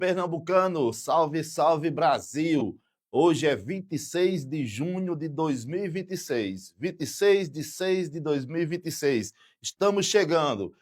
pernambucano, salve, salve Brasil! Hoje é 26 de junho de 2026, 26 de 6 de 2026. Estamos chegando,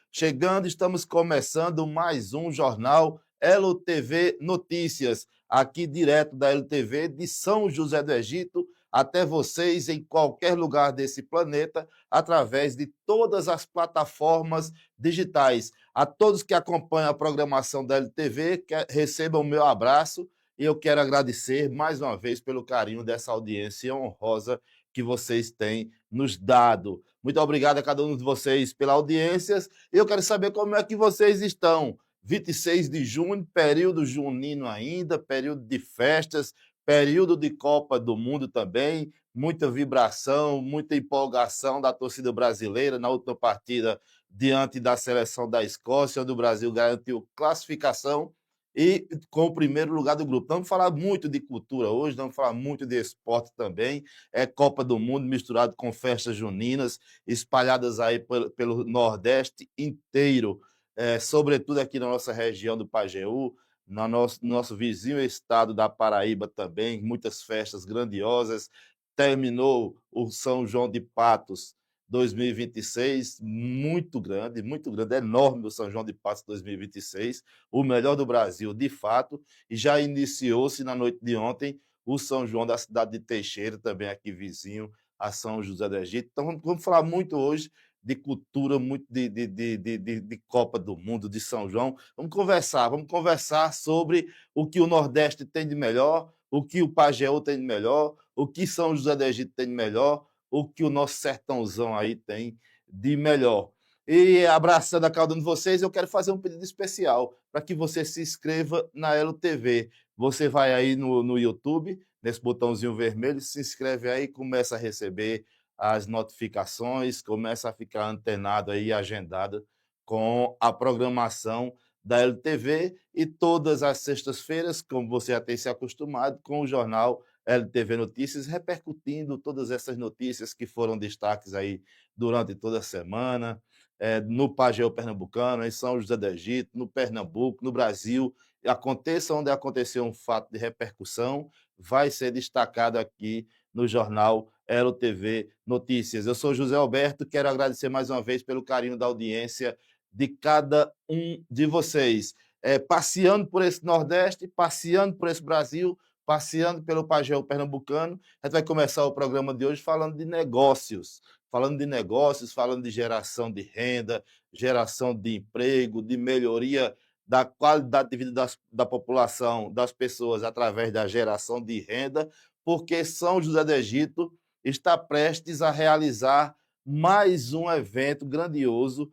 estamos começando mais um jornal LTV Notícias, aqui direto da LTV de São José do Egito, até vocês em qualquer lugar desse planeta, através de todas as plataformas digitais. A todos que acompanham a programação da LTV, recebam o meu abraço e eu quero agradecer mais uma vez pelo carinho dessa audiência honrosa que vocês têm nos dado. Muito obrigado a cada um de vocês pela audiência. Eu quero saber como é que vocês estão. 26 de junho, período junino ainda, período de festas, período de Copa do Mundo também, muita vibração, muita empolgação da torcida brasileira na última partida diante da seleção da Escócia, onde o Brasil garantiu classificação e com o primeiro lugar do grupo. Vamos falar muito de cultura hoje, vamos falar muito de esporte também. É Copa do Mundo misturado com festas juninas, espalhadas aí pelo Nordeste inteiro, sobretudo aqui na nossa região do Pajeú, no nosso vizinho estado da Paraíba também, muitas festas grandiosas. Terminou o São João de Patos 2026, muito grande, enorme o São João de Patos 2026, o melhor do Brasil, de fato, e já iniciou-se na noite de ontem o São João da cidade de Teixeira, também aqui vizinho a São José do Egito. Então, vamos falar muito hoje de cultura, muito de Copa do Mundo, de São João. Vamos conversar sobre o que o Nordeste tem de melhor, o que o Pajeú tem de melhor, o que São José do Egito tem de melhor, o que o nosso sertãozão aí tem de melhor. E abraçando a cada um de vocês, eu quero fazer um pedido especial para que você se inscreva na LTV. Você vai aí no YouTube, nesse botãozinho vermelho, se inscreve aí, começa a receber as notificações, começa a ficar antenado aí, agendado com a programação da LTV e todas as sextas-feiras, como você já tem se acostumado, com o jornal LTV Notícias, repercutindo todas essas notícias que foram destaques aí durante toda a semana, no Pajeú Pernambucano, em São José do Egito, no Pernambuco, no Brasil. Aconteça onde acontecer um fato de repercussão, vai ser destacado aqui no jornal LTV Notícias. Eu sou José Alberto, quero agradecer mais uma vez pelo carinho da audiência de cada um de vocês. Passeando por esse Nordeste, passeando por esse Brasil, passeando pelo Pajeú Pernambucano. A gente vai começar o programa de hoje falando de negócios, falando de geração de renda, geração de emprego, de melhoria da qualidade de vida da população, das pessoas, através da geração de renda, porque São José do Egito está prestes a realizar mais um evento grandioso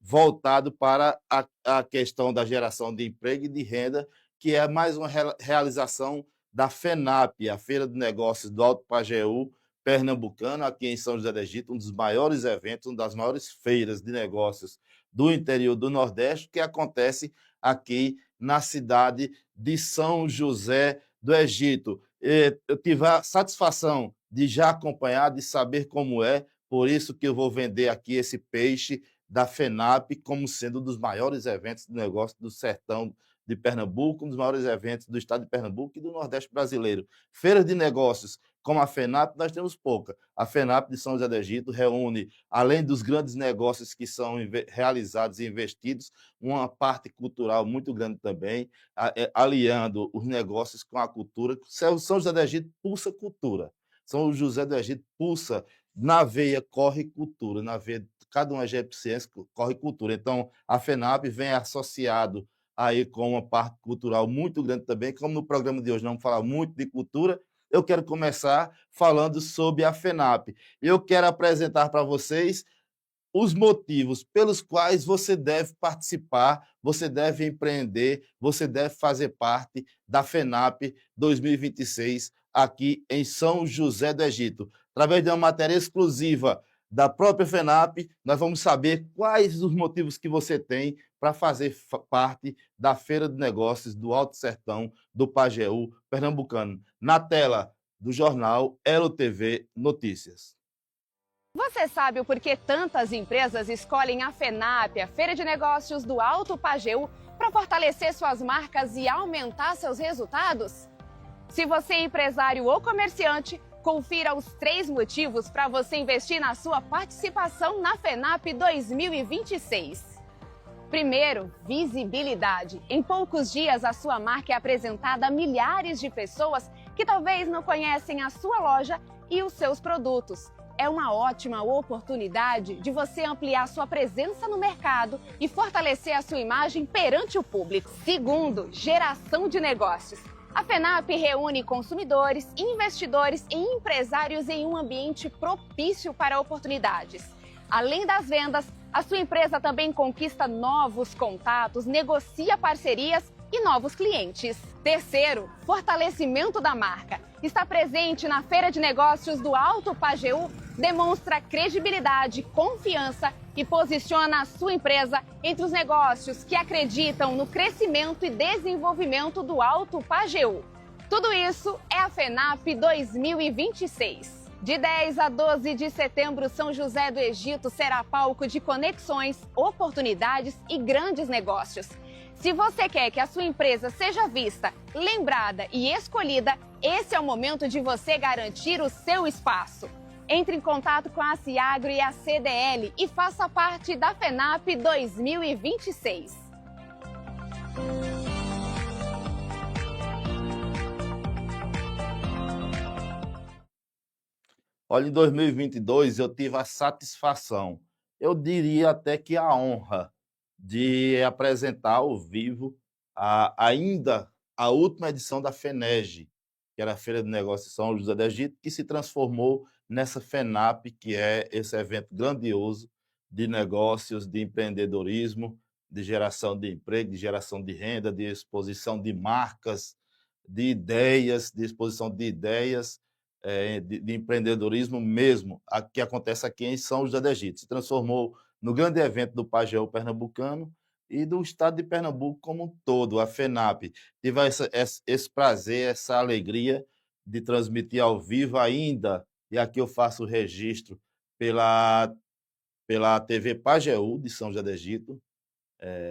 voltado para a questão da geração de emprego e de renda, que é mais uma realização da FENAP, a Feira de Negócios do Alto Pajeú, pernambucano, aqui em São José do Egito, um dos maiores eventos, uma das maiores feiras de negócios do interior do Nordeste, que acontece aqui na cidade de São José do Egito. Eu tive a satisfação de já acompanhar, de saber como é, por isso que eu vou vender aqui esse peixe da FENAP como sendo um dos maiores eventos de negócio do sertão de Pernambuco, um dos maiores eventos do estado de Pernambuco e do Nordeste brasileiro. Feiras de negócios como a FENAP, nós temos pouca. A FENAP de São José do Egito reúne, além dos grandes negócios que são realizados e investidos, uma parte cultural muito grande também, aliando os negócios com a cultura. São José do Egito pulsa cultura. São José do Egito pulsa, na veia corre cultura, na veia de cada um egipciense corre cultura. Então, a FENAP vem associado aí com uma parte cultural muito grande também. Como no programa de hoje não vamos falar muito de cultura, eu quero começar falando sobre a FENAP. Eu quero apresentar para vocês os motivos pelos quais você deve participar, você deve empreender, você deve fazer parte da FENAP 2026 aqui em São José do Egito. Através de uma matéria exclusiva da própria FENAP, nós vamos saber quais os motivos que você tem para fazer parte da Feira de Negócios do Alto Sertão do Pajeú Pernambucano. Na tela do jornal LTV Notícias. Você sabe o porquê tantas empresas escolhem a FENAP, a Feira de Negócios do Alto Pajeú, para fortalecer suas marcas e aumentar seus resultados? Se você é empresário ou comerciante, confira os 3 motivos para você investir na sua participação na FENAP 2026. Primeiro, visibilidade. Em poucos dias, a sua marca é apresentada a milhares de pessoas que talvez não conhecem a sua loja e os seus produtos. É uma ótima oportunidade de você ampliar sua presença no mercado e fortalecer a sua imagem perante o público. Segundo, geração de negócios. A FENAP reúne consumidores, investidores e empresários em um ambiente propício para oportunidades. Além das vendas, a sua empresa também conquista novos contatos, negocia parcerias e novos clientes. Terceiro, fortalecimento da marca. Está presente na Feira de Negócios do Alto Pajeú, demonstra credibilidade, confiança e posiciona a sua empresa entre os negócios que acreditam no crescimento e desenvolvimento do Alto Pajeú. Tudo isso é a FENAP 2026. De 10 a 12 de setembro, São José do Egito será palco de conexões, oportunidades e grandes negócios. Se você quer que a sua empresa seja vista, lembrada e escolhida, esse é o momento de você garantir o seu espaço. Entre em contato com a Ciagro e a CDL e faça parte da FENAP 2026. Olha, em 2022 eu tive a satisfação, eu diria até que a honra, de apresentar ao vivo ainda a última edição da FENEG, que era a Feira de Negócios de São José do Egito, que se transformou nessa FENAP, que é esse evento grandioso de negócios, de empreendedorismo, de geração de emprego, de geração de renda, de exposição de marcas, de ideias, de exposição de ideias, de empreendedorismo mesmo, que acontece aqui em São José do Egito. Se transformou no grande evento do Pajeú pernambucano e do estado de Pernambuco como um todo, a FENAP. Tive esse prazer, essa alegria de transmitir ao vivo ainda, e aqui eu faço o registro pela TV Pajeú de São José do Egito,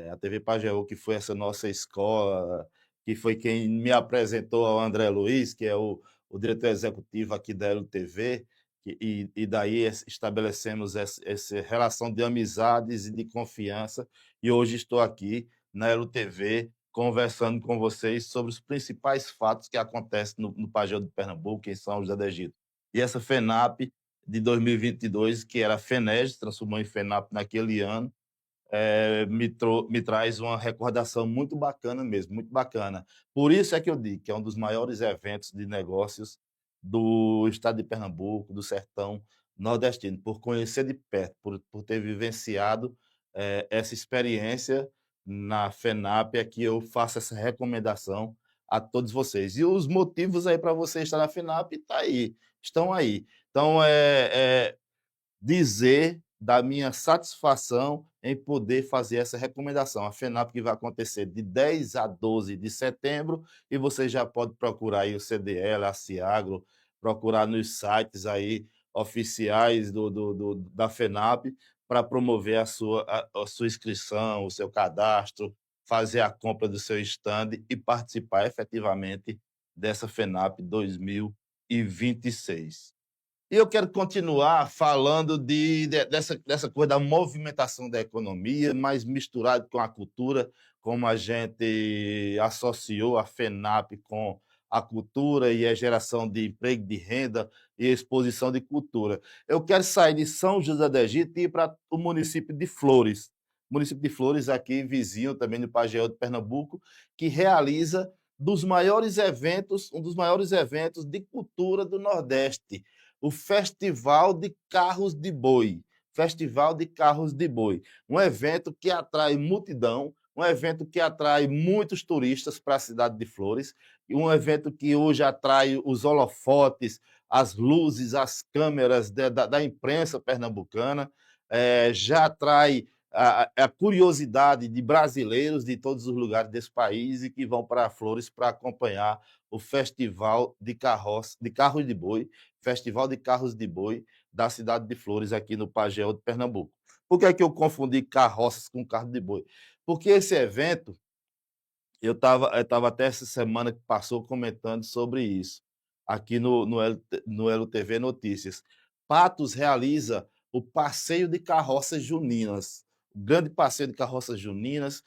a TV Pajeú, que foi essa nossa escola, que foi quem me apresentou ao André Luiz, que é o diretor executivo aqui da LTV, e daí estabelecemos essa relação de amizades e de confiança, e hoje estou aqui na LTV conversando com vocês sobre os principais fatos que acontecem no Pajeú de Pernambuco, em São José do Egito. E essa FENAP de 2022, que era a FENEG, se transformou em FENAP naquele ano, me traz uma recordação muito bacana mesmo, muito bacana. Por isso é que eu digo que é um dos maiores eventos de negócios do estado de Pernambuco, do sertão nordestino, por conhecer de perto, por ter vivenciado essa experiência na FENAP, é que eu faço essa recomendação a todos vocês. E os motivos aí para você estar na FENAP estão aí. Então, dizer da minha satisfação em poder fazer essa recomendação. A FENAP que vai acontecer de 10 a 12 de setembro, e você já pode procurar aí o CDL, a Ciagro, procurar nos sites aí oficiais da FENAP para promover a sua inscrição, o seu cadastro, fazer a compra do seu stand e participar efetivamente dessa FENAP 2026. E eu quero continuar falando dessa coisa da movimentação da economia, mas misturado com a cultura, como a gente associou a FENAP com a cultura e a geração de emprego, de renda e exposição de cultura. Eu quero sair de São José do Egito e ir para o município de Flores. O município de Flores, aqui vizinho também do Pajeú de Pernambuco, que realiza um dos maiores eventos de cultura do Nordeste, o Festival de Carros de Boi. Festival de Carros de Boi. Um evento que atrai multidão, um evento que atrai muitos turistas para a cidade de Flores, e um evento que hoje atrai os holofotes, as luzes, as câmeras da imprensa pernambucana, já atrai a curiosidade de brasileiros de todos os lugares desse país e que vão para Flores para acompanhar o Festival de Carros de Boi, Festival de Carros de Boi da cidade de Flores, aqui no Pajeú de Pernambuco. Por que é que eu confundi carroças com carro de boi? Porque esse evento Eu tava até essa semana que passou comentando sobre isso, aqui no LTV Notícias. Patos realiza o passeio de carroças juninas, o grande passeio de carroças juninas,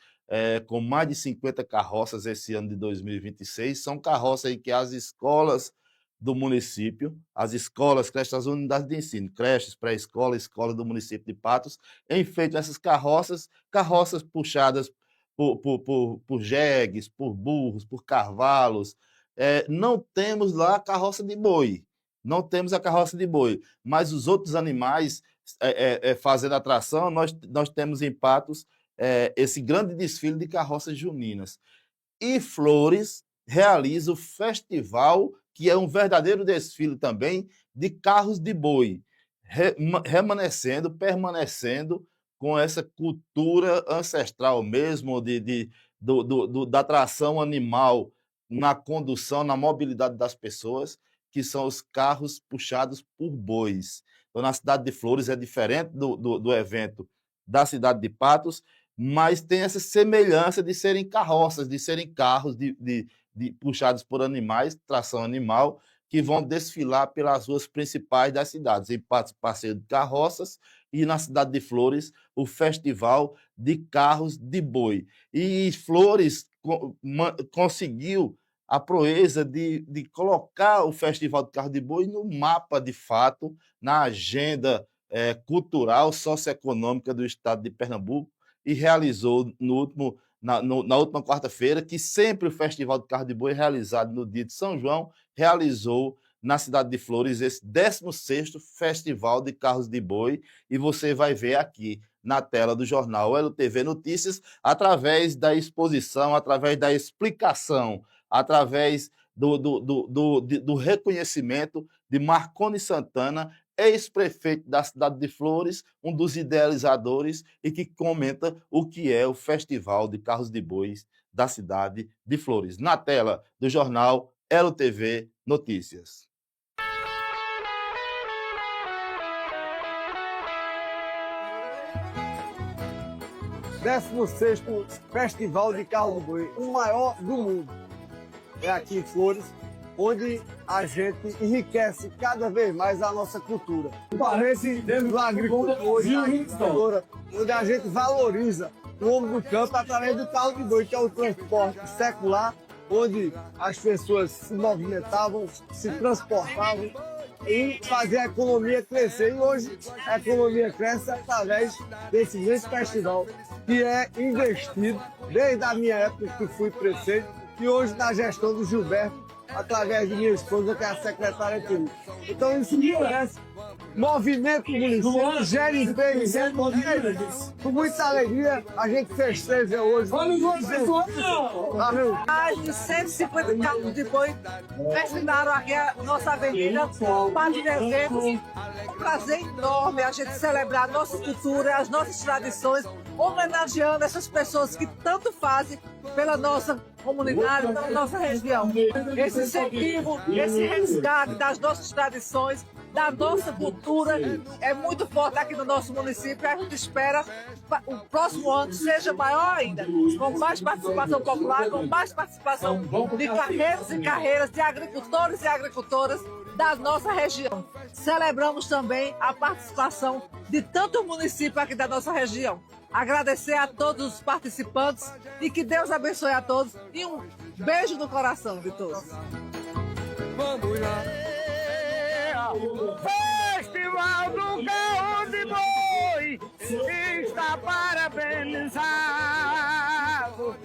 com mais de 50 carroças esse ano de 2026. São carroças aí que as escolas do município, as escolas, creches, as unidades de ensino, creches, pré-escola, escola do município de Patos, enfeitam essas carroças, carroças puxadas por jegues, por burros, por cavalos. Não temos lá a carroça de boi, não temos a carroça de boi, mas os outros animais fazendo atração, nós temos em Patos esse grande desfile de carroças juninas. E Flores realiza o festival, que é um verdadeiro desfile também, de carros de boi, permanecendo com essa cultura ancestral mesmo da atração animal na condução, na mobilidade das pessoas, que são os carros puxados por bois. Então, na cidade de Flores é diferente do evento da cidade de Patos, mas tem essa semelhança de serem carroças, de serem carros puxados por animais, tração animal, que vão desfilar pelas ruas principais das cidades. Em Patos, passeio de carroças, e na cidade de Flores, o festival de carros de boi. E Flores conseguiu a proeza de colocar o festival de carro de boi no mapa, de fato, na agenda cultural, socioeconômica do estado de Pernambuco, e realizou na última quarta-feira, que sempre o Festival de Carro de Boi, realizado no dia de São João, realizou na cidade de Flores esse 16º Festival de Carros de Boi, e você vai ver aqui na tela do jornal LTV Notícias, através da exposição, através da explicação, através do reconhecimento de Marconi Santana, ex-prefeito da cidade de Flores, um dos idealizadores, e que comenta o que é o Festival de Carros de Bois da cidade de Flores. Na tela do jornal LTV Notícias. Décimo sexto Festival de Carro do Boi, o maior do mundo. É aqui em Flores, onde a gente enriquece cada vez mais a nossa cultura. Parece do agricultor e da agricultura, onde a gente valoriza o homem do campo através do carro de boi, que é o transporte secular, onde as pessoas se movimentavam, se transportavam e faziam a economia crescer. E hoje a economia cresce através desse grande festival, que é investido desde a minha época que fui prefeito, e hoje na gestão do Gilberto, através de minha esposa, que é a secretária de tudo. Então isso merece. Movimento municipal, gera emprego, gera dinheiro. Com muita alegria, a gente festeja hoje. Valeu. Mais de 150 carros de boi destinaram aqui a nossa avenida para de dezembro. Um prazer enorme a gente celebrar a nossa cultura, as nossas tradições, homenageando essas pessoas que tanto fazem pela nossa comunidade, pela nossa região. Esse incentivo, esse resgate das nossas tradições, da nossa cultura é muito forte aqui no nosso município. A gente espera que o próximo ano seja maior ainda, com mais participação popular, com mais participação de carreiros e carreiras, de agricultores e agricultoras da nossa região. Celebramos também a participação de tanto município aqui da nossa região. Agradecer a todos os participantes e que Deus abençoe a todos, e um beijo no coração de todos. Vamos lá. Festival do Carro de Boi está parabenizado.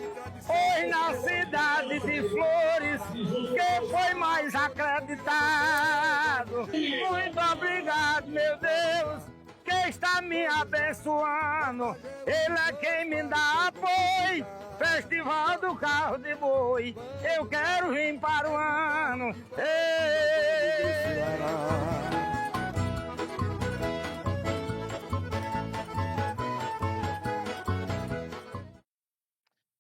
Hoje na cidade de Flores, que foi mais acreditado. Muito obrigado, meu Deus, que está me abençoando. Ele é quem me dá apoio. Festival do Carro de Boi, eu quero vir para o ano.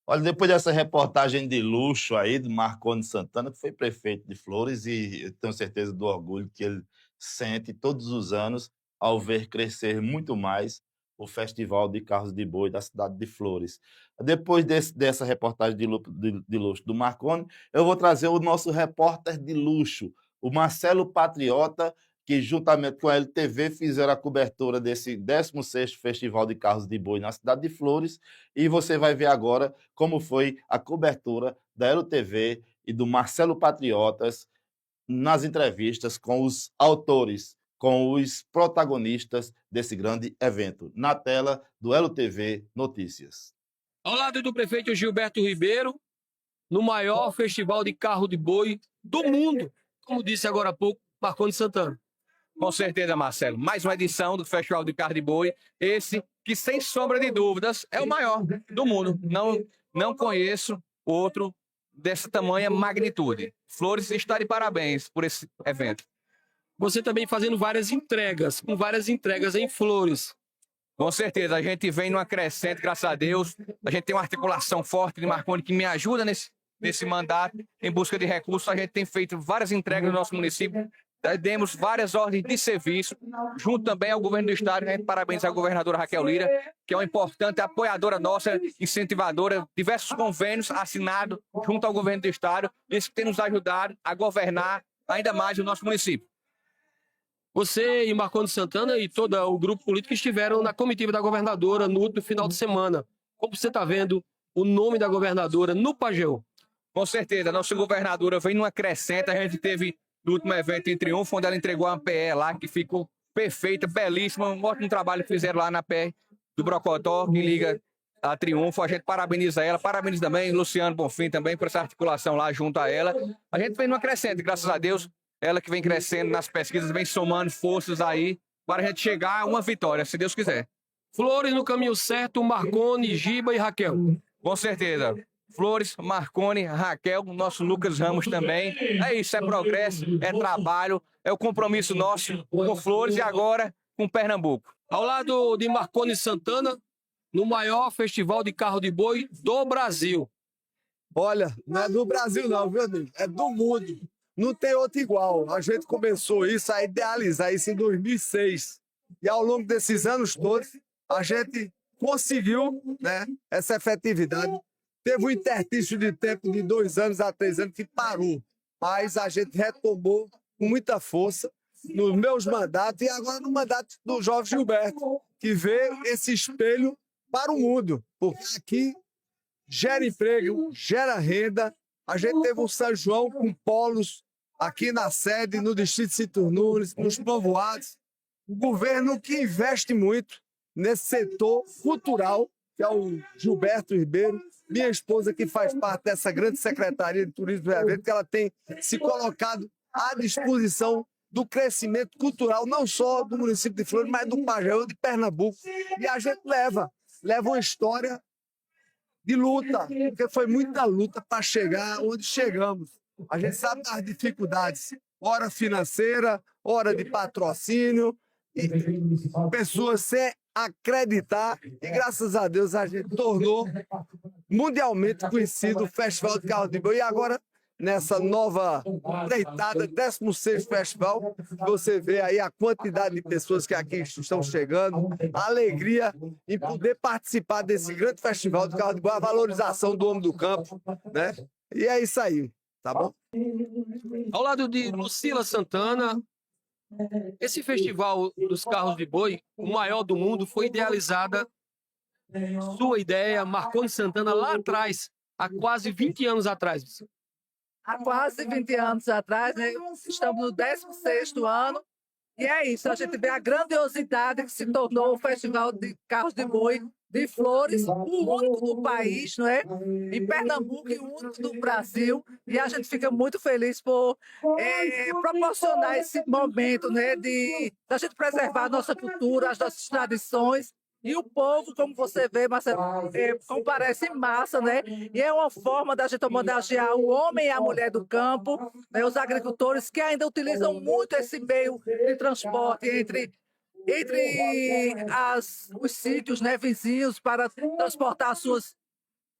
Olha, depois dessa reportagem de luxo aí do Marconi Santana, que foi prefeito de Flores, e eu tenho certeza do orgulho que ele sente todos os anos ao ver crescer muito mais o Festival de Carros de Boi da cidade de Flores. Depois dessa reportagem de luxo do Marconi, eu vou trazer o nosso repórter de luxo, o Marcelo Patriota, que juntamente com a LTV fizeram a cobertura desse 16º Festival de Carros de Boi na cidade de Flores, e você vai ver agora como foi a cobertura da LTV e do Marcelo Patriotas nas entrevistas com os autores, com os protagonistas desse grande evento. Na tela do LTV Notícias. Ao lado do prefeito Gilberto Ribeiro, no maior festival de carro de boi do mundo, como disse agora há pouco Marconi Santana. Com certeza, Marcelo. Mais uma edição do Festival de Carro de Boi. Esse que, sem sombra de dúvidas, é o maior do mundo. Não conheço outro dessa tamanha magnitude. Flores está de parabéns por esse evento. Você também fazendo várias entregas, com várias entregas em Flores. Com certeza, a gente vem numa crescente, graças a Deus. A gente tem uma articulação forte de Marconi que me ajuda nesse mandato, em busca de recursos. A gente tem feito várias entregas no nosso município. Demos várias ordens de serviço, junto também ao governo do estado. A gente parabeniza a governadora Raquel Lira, que é uma importante apoiadora nossa, incentivadora, diversos convênios assinados junto ao governo do estado, isso que tem nos ajudado a governar ainda mais o nosso município. Você e Marconi Santana e todo o grupo político estiveram na comitiva da governadora no último final de semana. Como você está vendo o nome da governadora no Pajeú? Com certeza, a nossa governadora vem numa crescente. A gente teve no último evento em Triunfo, onde ela entregou uma PE lá, que ficou perfeita, belíssima, um ótimo trabalho que fizeram lá na PE do Brocotó, que liga a Triunfo. A gente parabeniza ela, parabeniza também Luciano Bonfim também por essa articulação lá junto a ela. A gente vem numa crescente, graças a Deus, ela que vem crescendo nas pesquisas, vem somando forças aí, para a gente chegar a uma vitória, se Deus quiser. Flores no caminho certo, Marconi, Giba e Raquel. Com certeza. Flores, Marconi, Raquel, nosso Lucas Ramos também. É isso, é progresso, é trabalho, é o compromisso nosso com Flores e agora com Pernambuco. Ao lado de Marconi Santana, no maior festival de carro de boi do Brasil. Olha, não é do Brasil não, viu, amigo? É do mundo. Não tem outro igual. A gente começou isso, a idealizar isso em 2006. E ao longo desses anos todos, a gente conseguiu, né, essa efetividade. Teve um interstício de tempo de 2 anos a 3 anos que parou, mas a gente retomou com muita força nos meus mandatos e agora no mandato do jovem Gilberto, que vê esse espelho para o mundo, porque aqui gera emprego, gera renda. A gente teve um São João com polos aqui na sede, no distrito de Cintur Nunes, nos povoados. O governo que investe muito nesse setor cultural, que é o Gilberto Ribeiro, minha esposa que faz parte dessa grande secretaria de turismo e evento, que ela tem se colocado à disposição do crescimento cultural, não só do município de Flores, mas do Pajeú, de Pernambuco. E a gente leva uma história de luta, porque foi muita luta para chegar onde chegamos. A gente sabe das dificuldades, hora financeira, hora de patrocínio, e pessoas sem acreditar, e graças a Deus a gente tornou mundialmente conhecido o Festival de Carro de Boi. E agora, nessa nova empreitada, 16º Festival, você vê aí a quantidade de pessoas que aqui estão chegando, a alegria em poder participar desse grande festival de Carro de Boi, a valorização do homem do campo, né? E é isso aí, tá bom? Ao lado de Lucila Santana, esse festival dos carros de boi, o maior do mundo, foi idealizada, sua ideia, Marconi Santana, lá atrás, há quase 20 anos atrás. Há quase 20 anos atrás, né? Estamos no 16º ano, e é isso, a gente vê a grandiosidade que se tornou o Festival de Carros de Boi de Flores, o único do país, não é? Em Pernambuco e o único do Brasil, e a gente fica muito feliz por proporcionar esse momento, né, da gente preservar a nossa cultura, as nossas tradições. E o povo, como você vê, Marcelo, comparece em massa, né? E é uma forma da gente homenagear o homem e a mulher do campo, né? Os agricultores que ainda utilizam muito esse meio de transporte entre os sítios, né, vizinhos para transportar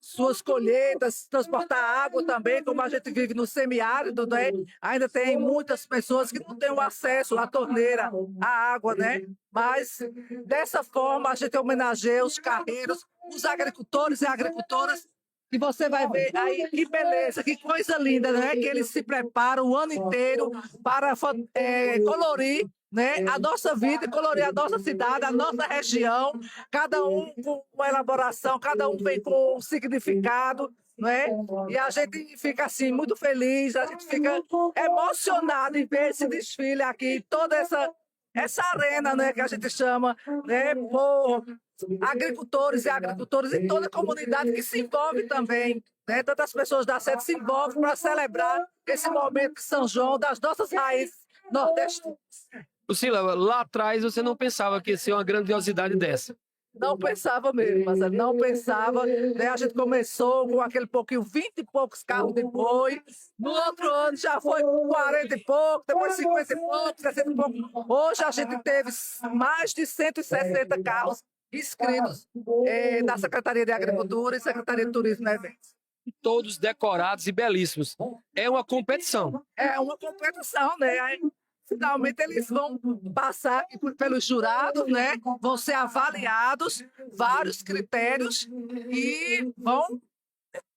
suas colheitas, transportar água também, como a gente vive no semiárido, né? Ainda tem muitas pessoas que não têm o acesso à torneira, à água, né? Mas dessa forma a gente homenageia os carreiros, os agricultores e agricultoras. E você vai ver aí que beleza, que coisa linda, né? Que eles se preparam o ano inteiro para colorir, né, a nossa vida, colorir a nossa cidade, a nossa região, cada um com uma elaboração, cada um vem com um significado, né? E a gente fica assim muito feliz, a gente fica emocionado em ver esse desfile aqui, toda essa arena, né, que a gente chama, né, por agricultores e agricultoras e toda a comunidade que se envolve também, né? Tantas pessoas da sede se envolvem para celebrar esse momento de São João das nossas raízes nordestinas. Lucila, lá atrás você não pensava que ia ser uma grandiosidade dessa. Não pensava mesmo, Marcelo, não pensava, né? A gente começou com aquele pouquinho, 20 e poucos carros de boi. No outro ano já foi 40 e pouco, depois 50 e pouco, 60 e pouco. Hoje a gente teve mais de 160 carros inscritos na Secretaria de Agricultura e Secretaria de Turismo e Eventos. Todos decorados e belíssimos. É uma competição. É uma competição, né? Aí, finalmente eles vão passar aqui pelos jurados, né? Vão ser avaliados, vários critérios e vão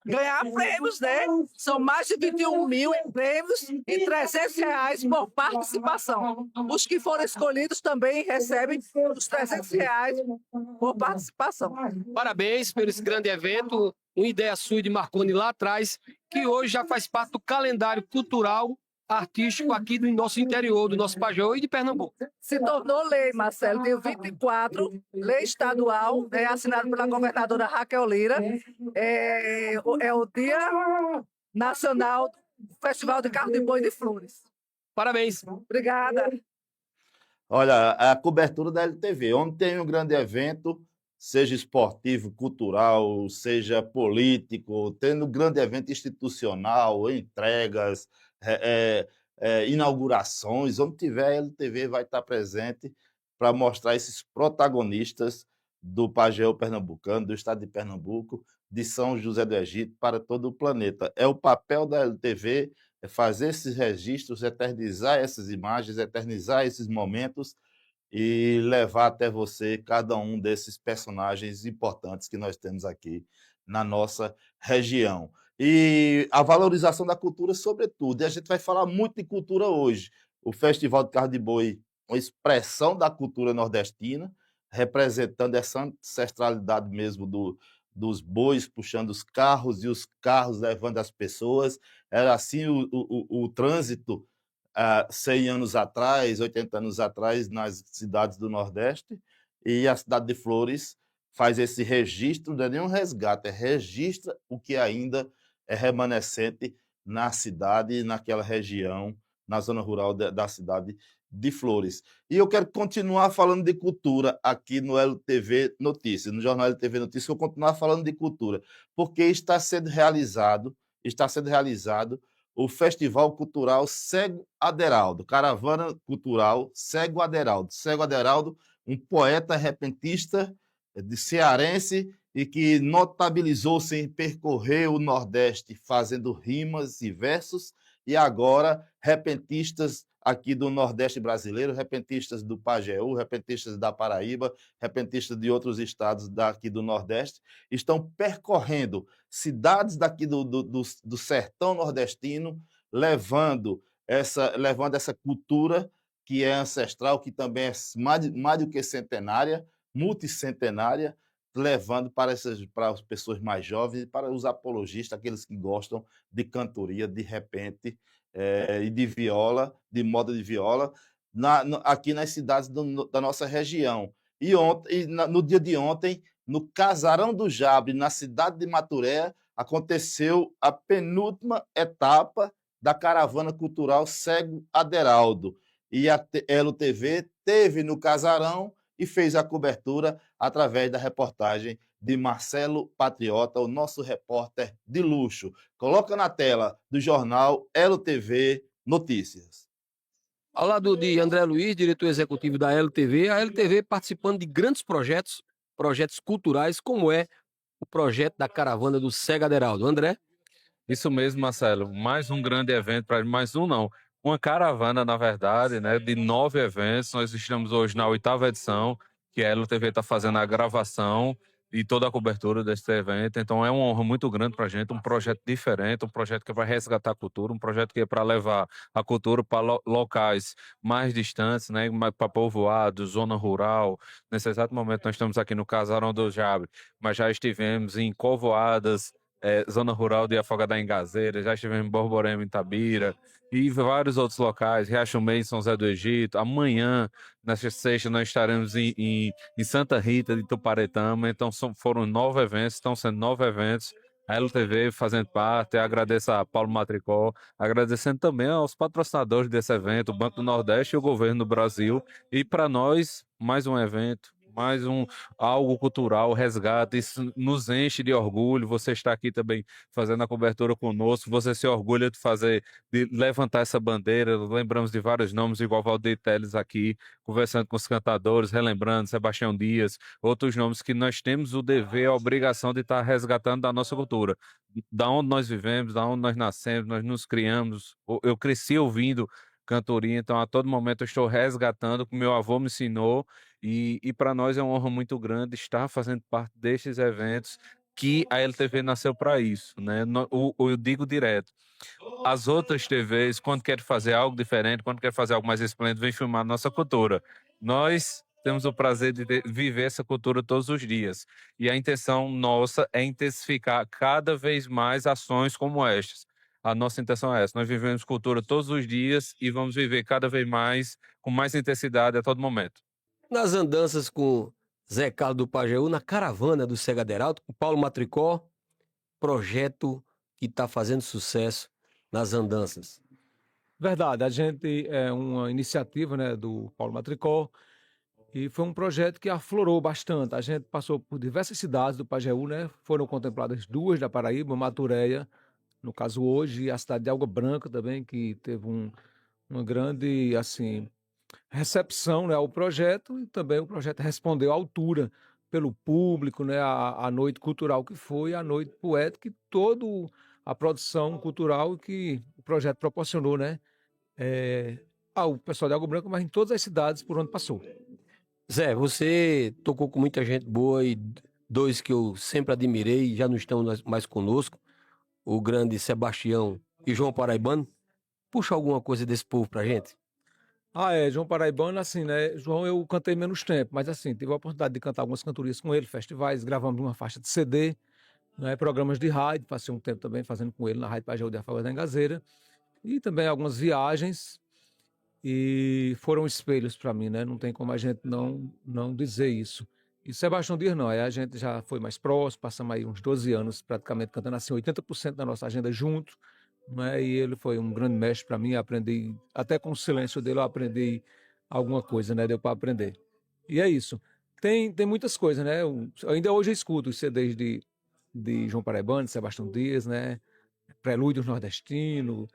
ganhar prêmios, né? São mais de 21 mil em prêmios e R$300 por participação. Os que foram escolhidos também recebem os R$300 por participação. Parabéns por esse grande evento, uma ideia sua de Marconi lá atrás, que hoje já faz parte do calendário cultural artístico aqui do nosso interior, do nosso Pajeú e de Pernambuco. Se tornou lei, Marcelo, dia 24, lei estadual, assinada pela governadora Raquel Lira. É o Dia Nacional do Festival de Carro de Boi de Flores. Parabéns. Obrigada. Olha, a cobertura da LTV, onde tem um grande evento, seja esportivo, cultural, seja político, tendo um grande evento institucional, entregas, inaugurações, onde tiver a LTV vai estar presente para mostrar esses protagonistas do Pajeú pernambucano, do estado de Pernambuco, de São José do Egito, para todo o planeta. É o papel da LTV, é fazer esses registros, eternizar essas imagens, eternizar esses momentos e levar até você cada um desses personagens importantes que nós temos aqui na nossa região. E a valorização da cultura, sobretudo. E a gente vai falar muito de cultura hoje. O Festival de Carro de Boi, uma expressão da cultura nordestina, representando essa ancestralidade mesmo dos bois puxando os carros e os carros levando as pessoas. Era assim o trânsito 100 anos atrás, 80 anos atrás, nas cidades do Nordeste, e a cidade de Flores faz esse registro, não é nem um resgate, registra o que ainda é remanescente na cidade, naquela região, na zona rural da cidade de Flores. E eu quero continuar falando de cultura aqui no LTV Notícias, no jornal LTV Notícias, eu vou continuar falando de cultura, porque está sendo realizado o Festival Cultural Cego Aderaldo, Caravana Cultural Cego Aderaldo. Cego Aderaldo, um poeta repentista de cearense e que notabilizou-se em percorrer o Nordeste fazendo rimas e versos, e agora repentistas aqui do Nordeste brasileiro, repentistas do Pajeú, repentistas da Paraíba, repentistas de outros estados daqui do Nordeste, estão percorrendo cidades daqui do sertão nordestino, levando essa cultura que é ancestral, que também é mais do que centenária, multicentenária, levando para as pessoas mais jovens, para os apologistas, aqueles que gostam de cantoria, de repente, e de viola, de moda de viola, aqui nas cidades da nossa região. No dia de ontem, no Casarão do Jabre, na cidade de Maturé, aconteceu a penúltima etapa da Caravana Cultural Cego Aderaldo. E a LTV teve no Casarão e fez a cobertura através da reportagem de Marcelo Patriota, o nosso repórter de luxo. Coloca na tela do jornal LTV Notícias. Ao lado de André Luiz, diretor executivo da LTV, a LTV participando de grandes projetos culturais, como é o projeto da caravana do Cega Aderaldo. André? Isso mesmo, Marcelo. Mais um grande evento, mais um não. Uma caravana, na verdade, né, de 9 eventos. Nós estamos hoje na 8ª edição, que a LTV está fazendo a gravação e toda a cobertura desse evento. Então é uma honra muito grande para a gente, um projeto diferente, um projeto que vai resgatar a cultura, um projeto que é para levar a cultura para locais mais distantes, né, para povoados, zona rural. Nesse exato momento nós estamos aqui no Casarão do Jabre, mas já estivemos em Covoadas, zona rural de Afoga da Engazeira, já estivemos em Borborema, em Itabira, e vários outros locais, Riacho Meio, São José do Egito. Amanhã, nesta sexta, nós estaremos em Santa Rita de Tuparetama. Então foram 9 eventos, estão sendo 9 eventos, a LTV fazendo parte. Eu agradeço a Paulo Matricol, agradecendo também aos patrocinadores desse evento, o Banco do Nordeste e o Governo do Brasil. E para nós, mais um evento, mais algo cultural, resgate. Isso nos enche de orgulho. Você está aqui também fazendo a cobertura conosco, você se orgulha de levantar essa bandeira. Lembramos de vários nomes, igual Valdir Teles aqui, conversando com os cantadores, relembrando Sebastião Dias, outros nomes que nós temos o dever, a obrigação de estar resgatando da nossa cultura, da onde nós vivemos, da onde nós nascemos, nós nos criamos. Eu cresci ouvindo cantoria, então a todo momento eu estou resgatando o que meu avô me ensinou, e para nós é uma honra muito grande estar fazendo parte destes eventos, que a LTV nasceu para isso, né? Eu digo direto, as outras TVs, quando querem fazer algo diferente, quando querem fazer algo mais esplêndido, vem filmar nossa cultura. Nós temos o prazer de viver essa cultura todos os dias, e a intenção nossa é intensificar cada vez mais ações como estas. A nossa intenção é essa. Nós vivemos cultura todos os dias e vamos viver cada vez mais, com mais intensidade a todo momento. Nas andanças com Zé Carlos do Pajeú, na caravana do Cega Aderaldo, com Paulo Matricó, projeto que está fazendo sucesso nas andanças. Verdade, a gente é uma iniciativa, né, do Paulo Matricó, e foi um projeto que aflorou bastante. A gente passou por diversas cidades do Pajeú, né? Foram contempladas 2 da Paraíba, Maturéia, no caso hoje, e a cidade de Água Branca também, que teve uma grande, assim, recepção, né, ao projeto, e também o projeto respondeu à altura pelo público, né, a noite cultural que foi, a noite poética e toda a produção cultural que o projeto proporcionou, né, ao pessoal de Água Branca, mas em todas as cidades por onde passou. Zé, você tocou com muita gente boa, e 2 que eu sempre admirei já não estão mais conosco, o grande Sebastião e João Paraibano. Puxa alguma coisa desse povo pra gente. João Paraibano, assim, né, João eu cantei menos tempo, mas assim, tive a oportunidade de cantar algumas cantorias com ele, festivais, gravamos uma faixa de CD, né, programas de rádio, passei um tempo também fazendo com ele na Rádio Pajeú de Afogados da Engazeira, e também algumas viagens, e foram espelhos para mim, né, não tem como a gente não dizer isso. E Sebastião Dias não, aí a gente já foi mais próximo, passamos aí uns 12 anos praticamente cantando assim, 80% da nossa agenda junto, né? E ele foi um grande mestre para mim, aprendi, até com o silêncio dele eu aprendi alguma coisa, né? Deu para aprender. E é isso. Tem muitas coisas, né? Ainda hoje eu escuto os CDs de João Paraibano, de Sebastião Dias, né? Prelúdios Nordestino.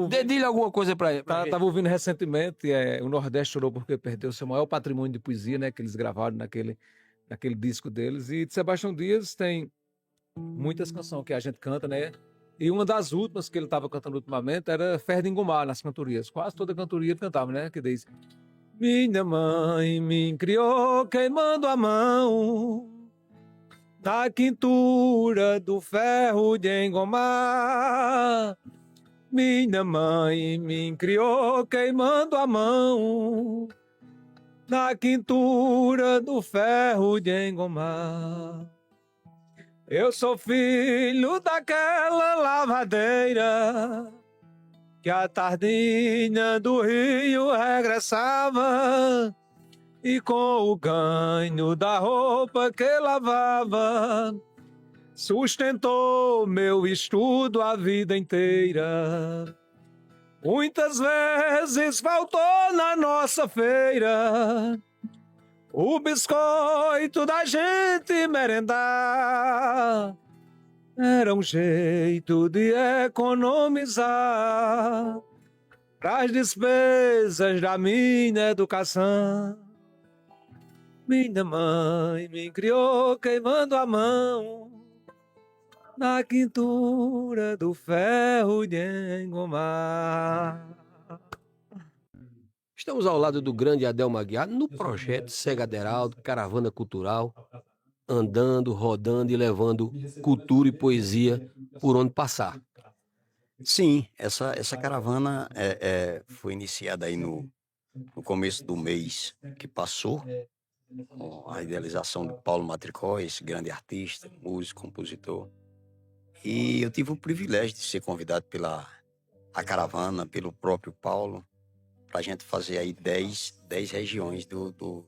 Dedilha alguma coisa para ele. Tava ouvindo recentemente, o Nordeste chorou porque perdeu seu maior patrimônio de poesia, né? Que eles gravaram naquele disco deles. E de Sebastião Dias tem muitas canções que a gente canta, né? E uma das últimas que ele estava cantando ultimamente era Ferro de Engomar, nas cantorias. Quase toda cantoria ele cantava, né? Que diz: minha mãe me criou queimando a mão na quintura do ferro de engomar. Minha mãe me criou queimando a mão na quintura do ferro de engomar. Eu sou filho daquela lavadeira que a tardinha do rio regressava e com o ganho da roupa que lavava sustentou meu estudo a vida inteira. Muitas vezes faltou na nossa feira o biscoito da gente merendar. Era um jeito de economizar para as despesas da minha educação. Minha mãe me criou queimando a mão na quintura do ferro de engomar. Estamos ao lado do grande Adelmo Aguiar no projeto Cega Aderaldo, Caravana Cultural, andando, rodando e levando cultura e poesia por onde passar. Sim, essa caravana foi iniciada aí no começo do mês que passou, com a idealização do Paulo Matricó, esse grande artista, músico, compositor. E eu tive o privilégio de ser convidado pela a caravana, pelo próprio Paulo, para a gente fazer aí 10 regiões do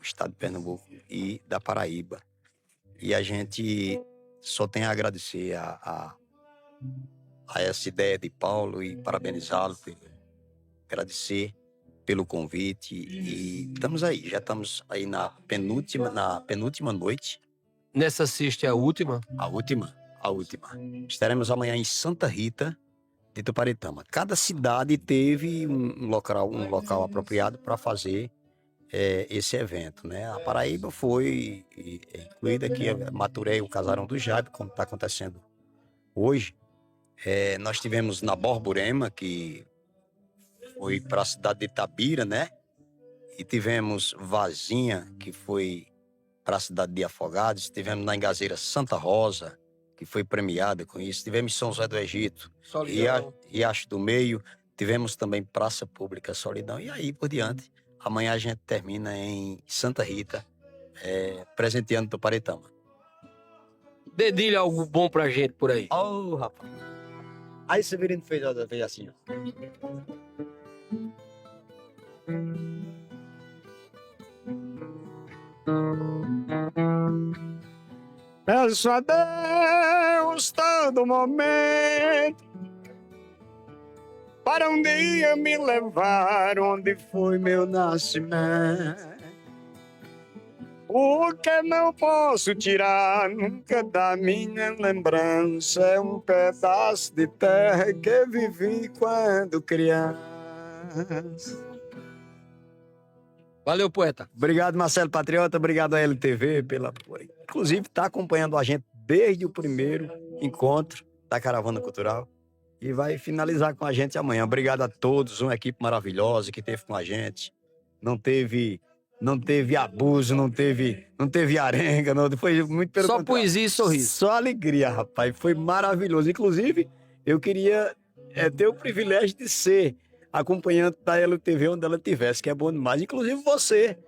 estado de Pernambuco e da Paraíba. E a gente só tem a agradecer a essa ideia de Paulo e parabenizá-lo, agradecer pelo convite. E já estamos aí na penúltima noite. Nessa sexta é a última? A última. Estaremos amanhã em Santa Rita de Tuparetama. Cada cidade teve um local apropriado para fazer esse evento, né? A Paraíba foi incluída aqui, Maturé e o Casarão do Jabe, como está acontecendo hoje. Nós tivemos na Borborema, que foi para a cidade de Itabira, né? E tivemos Vazinha, que foi para a cidade de Afogados. Tivemos na Engazeira Santa Rosa, que foi premiada com isso. Tivemos São José do Egito, Riacho do Meio. Tivemos também Praça Pública Solidão. E aí por diante, amanhã a gente termina em Santa Rita, presenteando Tuparetama. Dedilha algo bom pra gente por aí. Oh, rapaz. Aí Severino fez assim, ó. Peço a Deus todo momento para um dia me levar onde foi meu nascimento. O que não posso tirar nunca da minha lembrança é um pedaço de terra que vivi quando criança. Valeu, poeta. Obrigado, Marcelo Patriota. Obrigado à LTV inclusive, está acompanhando a gente desde o primeiro encontro da Caravana Cultural e vai finalizar com a gente amanhã. Obrigado a todos, uma equipe maravilhosa que esteve com a gente. Não teve abuso, não teve arenga, não, foi muito pelo Só contrário. poesia e sorriso. Só alegria, rapaz. Foi maravilhoso. Inclusive, eu queria ter o privilégio de ser acompanhante da LTV onde ela tivesse, que é bom demais. Inclusive você.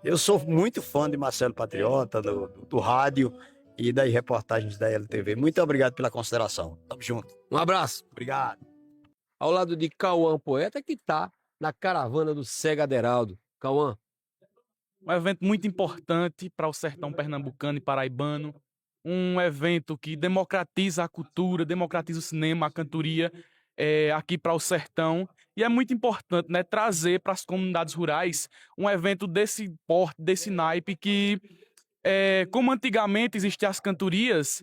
Eu sou muito fã de Marcelo Patriota, do rádio e das reportagens da LTV. Muito obrigado pela consideração. Tamo junto. Um abraço. Obrigado. Ao lado de Cauã, poeta, que tá na caravana do Cega Aderaldo. Cauã. Um evento muito importante para o sertão pernambucano e paraibano. Um evento que democratiza a cultura, democratiza o cinema, a cantoria aqui para o sertão. E é muito importante, né, trazer para as comunidades rurais um evento desse porte, desse naipe, que, como antigamente existiam as cantorias,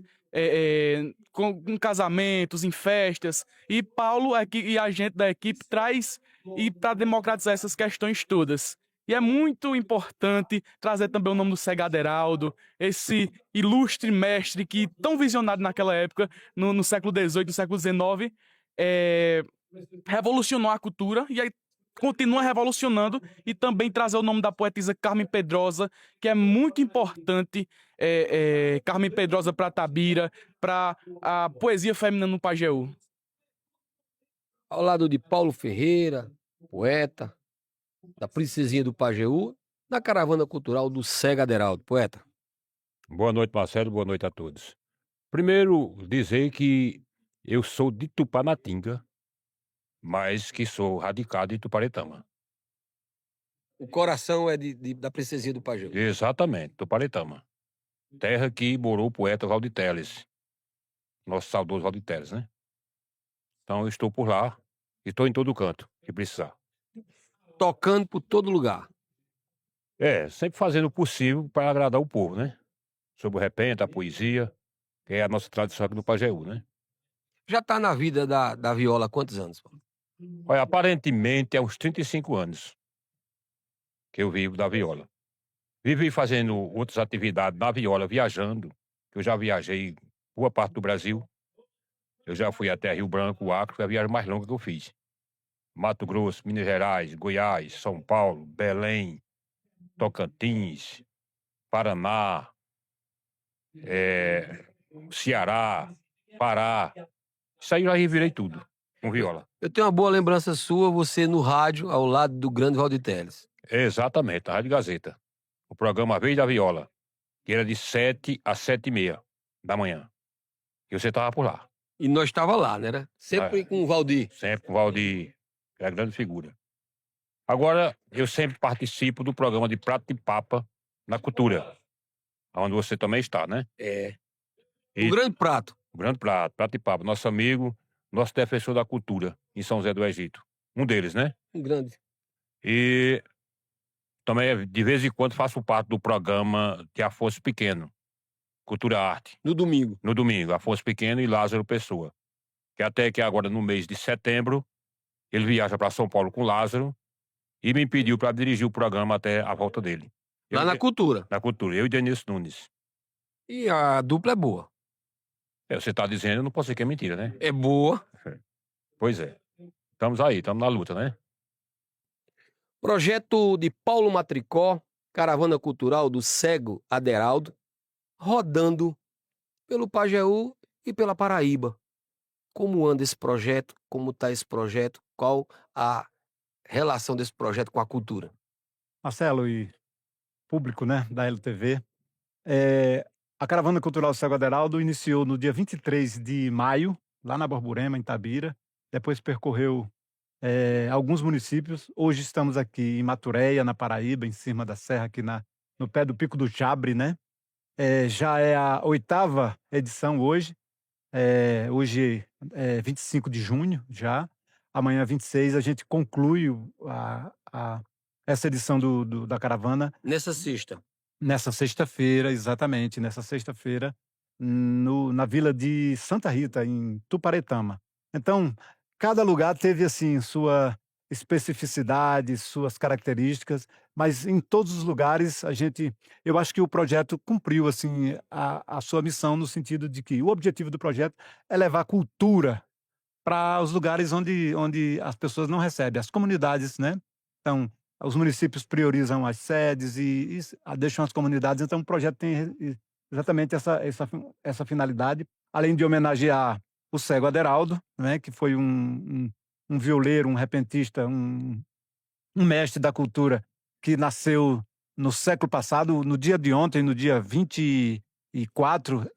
com casamentos, em festas, e Paulo aqui, e a gente da equipe traz e para democratizar essas questões todas. E é muito importante trazer também o nome do Cega Aderaldo, esse ilustre mestre que, tão visionário naquela época, no século XVIII, no século XIX, revolucionou a cultura e aí continua revolucionando, e também trazer o nome da poetisa Carmen Pedrosa, que é muito importante, Carmen Pedrosa para Tabira, para a poesia feminina no Pajeú. Ao lado de Paulo Ferreira, poeta, da Princesinha do Pajeú, na caravana cultural do Cega Aderaldo. Poeta. Boa noite, Marcelo. Boa noite a todos. Primeiro, dizer que eu sou de Tupanatinga, mas que sou radicado em Tuparetama. O coração é da Princesinha do Pajeú. Exatamente, Tuparetama. Terra que morou o poeta Valdir Teles. Nosso saudoso Valdir Teles, né? Então eu estou por lá e estou em todo canto, que precisar. Tocando por todo lugar. Sempre fazendo o possível para agradar o povo, né? Sobre o repente, a poesia, que é a nossa tradição aqui no Pajeú, né? Já está na vida da viola há quantos anos, Paulo? Olha, aparentemente há uns 35 anos que eu vivo da viola. Vivi fazendo outras atividades na viola, viajando. Eu já viajei boa parte do Brasil. Eu já fui até Rio Branco, Acre, foi a viagem mais longa que eu fiz. Mato Grosso, Minas Gerais, Goiás, São Paulo, Belém, Tocantins, Paraná, Ceará, Pará. Isso aí eu já revirei tudo com viola. Eu tenho uma boa lembrança sua, você no rádio, ao lado do grande Valdir Teles. Exatamente, a Rádio Gazeta. O programa Vez da Viola, que era de 7 às 7h30 da manhã. E você estava por lá. E nós estava lá, né? Sempre com o Valdir. Sempre com o Valdir, que é a grande figura. Agora, eu sempre participo do programa de Prato de Papa na Cultura, onde você também está, né? É. E O grande prato. o grande Prato de Papa, nosso amigo, nosso defensor da cultura em São José do Egito. Um deles, né? Um grande. E também, de vez em quando, faço parte do programa de Afonso Pequeno, Cultura Arte. No domingo. No domingo, Afonso Pequeno e Lázaro Pessoa. Que até que agora, no mês de setembro, ele viaja para São Paulo com Lázaro e me pediu para dirigir o programa até a volta dele. Lá na Cultura. Na Cultura, eu e Denilson Nunes. E a dupla é boa. Você está dizendo, não pode ser que é mentira, né? É boa. Pois é. Estamos aí, estamos na luta, né? Projeto de Paulo Matricó, Caravana Cultural do Cego Aderaldo, rodando pelo Pajeú e pela Paraíba. Como anda esse projeto? Como está esse projeto? Qual a relação desse projeto com a cultura? Marcelo e público, né, da LTV, a Caravana Cultural Cego Aderaldo iniciou no dia 23 de maio, lá na Borborema, em Itabira. Depois percorreu alguns municípios. Hoje estamos aqui em Maturéia, na Paraíba, em cima da serra, aqui no pé do Pico do Chabre, né? Já é a 8ª edição hoje. Hoje é 25 de junho já. Amanhã, 26, a gente conclui essa edição da caravana. Nessa sexta. Nessa sexta-feira, exatamente. Nessa sexta-feira, na vila de Santa Rita, em Tuparetama. Então, cada lugar teve, assim, sua especificidade, suas características, mas em todos os lugares eu acho que o projeto cumpriu, assim, a sua missão, no sentido de que o objetivo do projeto é levar cultura para os lugares onde as pessoas não recebem, as comunidades, né? Então, os municípios priorizam as sedes e deixam as comunidades. Então, o projeto tem exatamente essa finalidade, além de homenagear o Cego Aderaldo, né, que foi um violeiro, um repentista, um mestre da cultura que nasceu no século passado. No dia de ontem, no dia 24,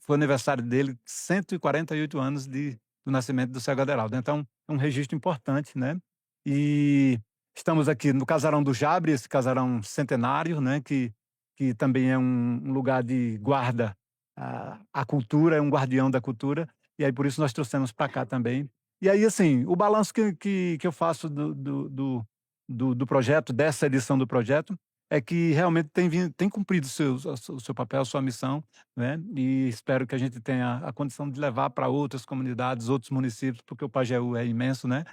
foi aniversário dele, 148 anos do nascimento do Cego Aderaldo. Então, é um registro importante, né? E estamos aqui no Casarão do Jabre, esse casarão centenário, né, que também é um lugar de guarda à cultura, é um guardião da cultura, e aí por isso nós trouxemos para cá também. E aí, assim, o balanço que eu faço do projeto, dessa edição do projeto, é que realmente tem cumprido o seu papel, a sua missão, né? E espero que a gente tenha a condição de levar para outras comunidades, outros municípios, porque o Pajeú é imenso, né?